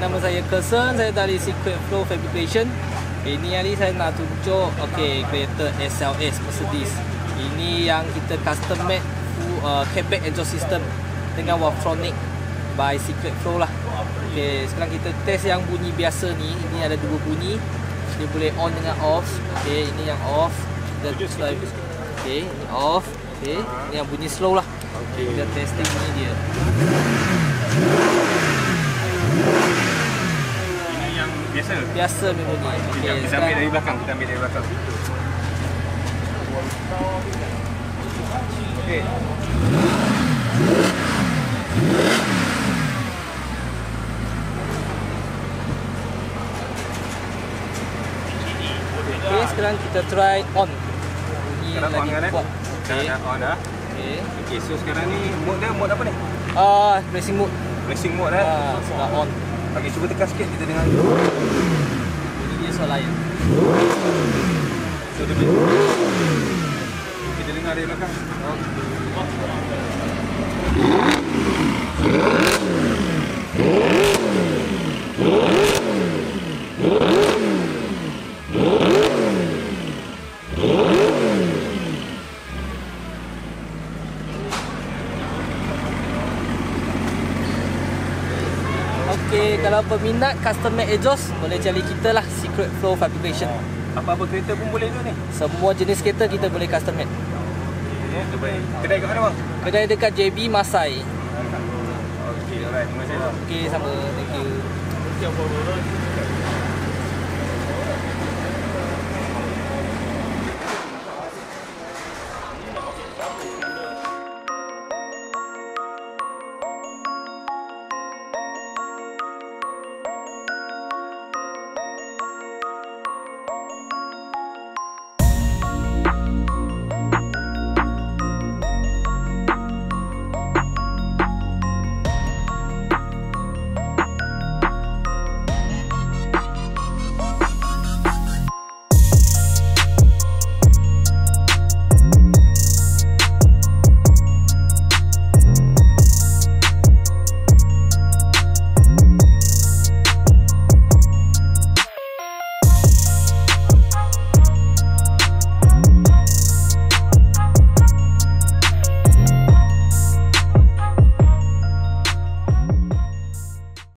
nama saya Kersen, saya dari Secret Flow Fabrication. Ini hari saya nak tunjuk kereta SLS Mercedes. Ini yang kita custom made camber exhaust system dengan Valvetronic by Secret Flow lah. Sekarang kita test yang bunyi biasa ni. Ini ada dua bunyi. Dia boleh on dengan off. Ini yang off. Ini off. Ini yang bunyi slow lah. Kita testing bunyi dia. Biasa memang ni. Kita ambil dari belakang, Sekarang kita try on. Bunyi sekarang lagi on kan, kuat. Dah on dah. So sekarang ni mode dia mode apa ni? Racing mode. Racing mode dah. Sudah on. Cuba tekan sikit kita dengar. Bunyi dia soal lain. So dia kita dengar dari belakang. Kalau peminat custom made exhaust, boleh cari kita lah, Secret Flow Fabrication. Apa-apa kereta pun boleh tu ni? Semua jenis kereta kita boleh custom made. Kedai kat mana bang? Kedai dekat JB Masai. Alright, terima kasih. Sama, thank you.